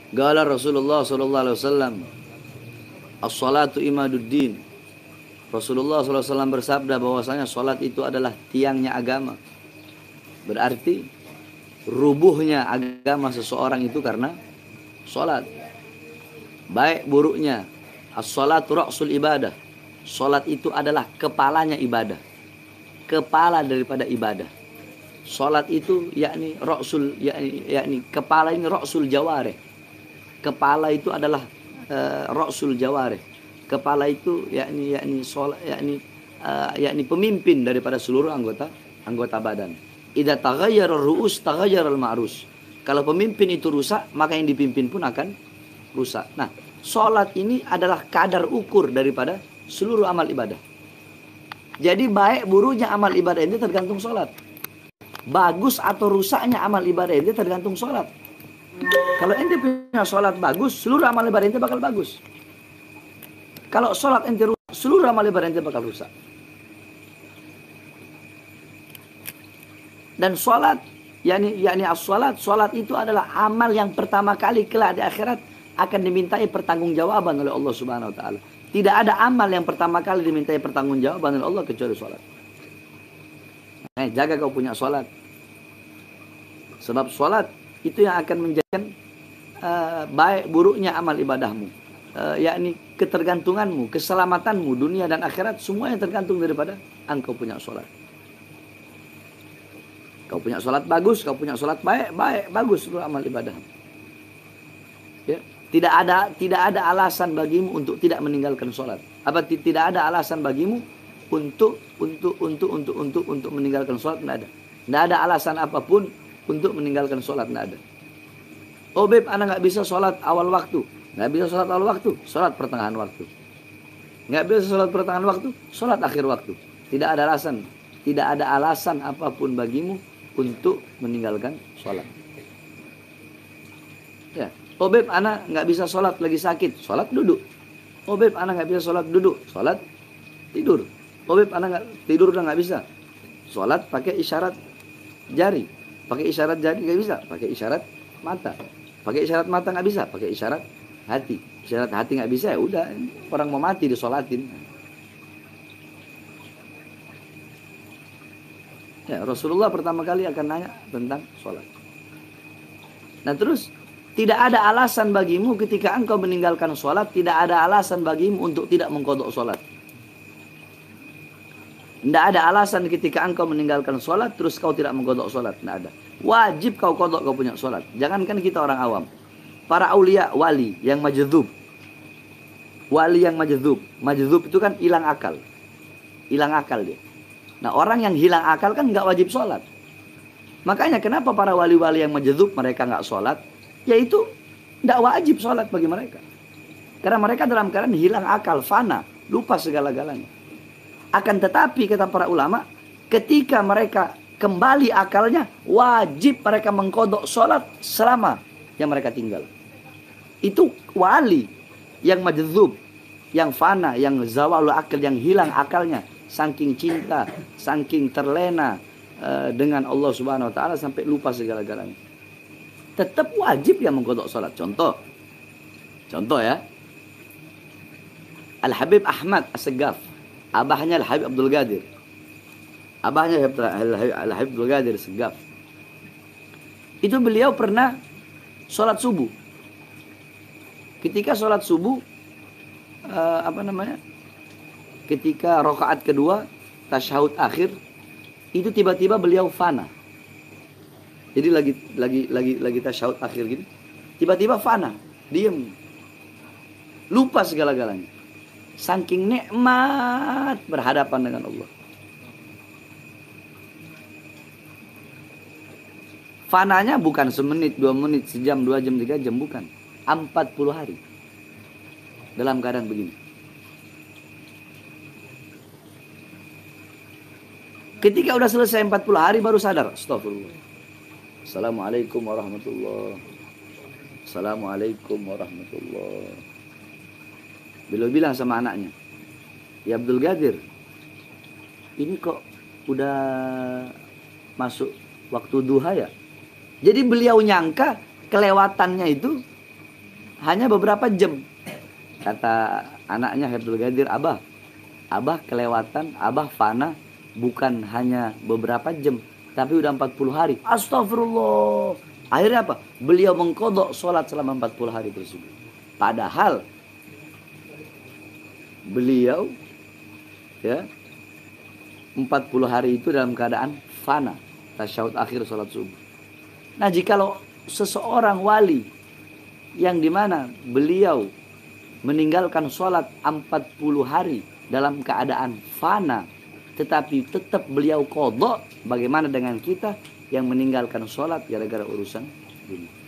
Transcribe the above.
Qala Rasulullah sallallahu alaihi wasallam, as-salatu imaduddin. Rasulullah sallallahu alaihi wasallam bersabda bahwasanya salat itu adalah tiangnya agama. Berarti rubuhnya agama seseorang itu karena salat. Baik buruknya, as-salatu ra'sul ibadah. Salat itu adalah kepalanya ibadah. Kepala daripada ibadah. Salat itu yakni ra'sul, yakni kepala ini ra'sul jawarih. Kepala itu adalah ra'sul jawarih. Kepala itu yakni salat, yakni pemimpin daripada seluruh anggota badan. Idza taghayyara ar-ru'us taghayyara al-ma'rus. Kalau pemimpin itu rusak, maka yang dipimpin pun akan rusak. Nah, salat ini adalah kadar ukur daripada seluruh amal ibadah. Jadi baik buruknya amal ibadah ini tergantung salat. Bagus atau rusaknya amal ibadah ini tergantung salat. Kalau ente punya salat bagus, seluruh amal ibadah ente bakal bagus. Kalau salat ente rusak, seluruh amal ibadah ente bakal rusak. Dan salat, yakni salat itu adalah amal yang pertama kali kelak di akhirat akan dimintai pertanggungjawaban oleh Allah Subhanahu wa taala. Tidak ada amal yang pertama kali dimintai pertanggungjawaban oleh Allah kecuali salat. Jaga kau punya salat. Sebab salat itu yang akan menjadikan baik buruknya amal ibadahmu. Yakni ketergantunganmu, keselamatanmu dunia dan akhirat semuanya tergantung daripada engkau punya salat. Kau punya salat bagus, kau punya salat bagus seluruh amal ibadah. Ya, tidak ada alasan bagimu untuk tidak meninggalkan salat. Tidak ada alasan bagimu untuk meninggalkan salat, tidak ada. Tidak ada alasan apapun untuk meninggalkan salat, tidak ada. Oh beb, anak nggak bisa salat awal waktu. Nggak bisa salat awal waktu, salat pertengahan waktu. Nggak bisa salat pertengahan waktu, salat akhir waktu. Tidak ada alasan. Tidak ada alasan apapun bagimu untuk meninggalkan sholat. Ya. Oh beb, anak nggak bisa sholat lagi sakit, sholat duduk. Oh beb, anak nggak bisa sholat duduk, sholat tidur. Oh beb, anak nggak tidur udah nggak bisa, sholat pakai isyarat jari. Pakai isyarat jari nggak bisa, pakai isyarat mata. Pakai isyarat mata nggak bisa, pakai isyarat hati. Isyarat hati nggak bisa, ya udah, orang mau mati disolatin. Ya, Rasulullah pertama kali akan nanya tentang sholat. Nah terus, tidak ada alasan bagimu ketika engkau meninggalkan sholat, tidak ada alasan bagimu untuk tidak mengqadha sholat. Tidak ada alasan ketika engkau meninggalkan sholat, terus kau tidak mengqadha sholat. Tidak ada. Wajib kau qadha kau punya sholat. Jangankan kita orang awam. Para aulia, wali yang majdzub. Wali yang majdzub. Majdzub itu kan hilang akal. Hilang akal dia. Nah orang yang hilang akal kan nggak wajib sholat. Makanya kenapa para wali-wali yang majdzub mereka nggak sholat? Yaitu nggak wajib sholat bagi mereka. Karena mereka dalam keadaan hilang akal, fana, lupa segala-galanya. Akan tetapi kata para ulama, ketika mereka kembali akalnya, wajib mereka mengqadha sholat selama yang mereka tinggal. Itu wali yang majdzub, yang fana, yang zawalul akal, yang hilang akalnya. Saking cinta, saking terlena dengan Allah Subhanahu wa taala sampai lupa segala-galanya. Tetap wajib yang mengqadha salat. Contoh ya. Al-Habib Ahmad As-Saggaf, abahnya Al-Habib Abdul Qadir. Abahnya Al-Habib Abdul Qadir As-Saggaf. Itu beliau pernah salat subuh. Ketika salat subuh ketika rakaat kedua tasyahud akhir itu tiba-tiba beliau fana. Jadi lagi tasyahud akhir gini, tiba-tiba fana, diam, lupa segala-galanya. Saking nikmat berhadapan dengan Allah. Fananya bukan semenit, 2 menit, sejam, 2 jam, 3 jam, bukan. 40 hari dalam keadaan begini. Ketika udah selesai 40 hari baru sadar. Astagfirullah. Assalamualaikum warahmatullahi. Assalamualaikum warahmatullahi. Beliau bilang sama anaknya, ya Abdul Qadir, ini kok udah masuk waktu duha ya? Jadi beliau nyangka kelewatannya itu hanya beberapa jam. Kata anaknya Habibul Ghadir, abah kelewatan, abah fana bukan hanya beberapa jam, tapi udah 40 hari. Astagfirullah. Akhirnya apa? Beliau mengkodok sholat selama 40 hari tersebut. Padahal beliau ya 40 hari itu dalam keadaan fana, tasyahud akhir sholat subuh. Nah, jikalau seseorang wali yang dimana beliau meninggalkan sholat 40 hari dalam keadaan fana, tetapi tetap beliau qadha, bagaimana dengan kita yang meninggalkan sholat gara-gara urusan dunia?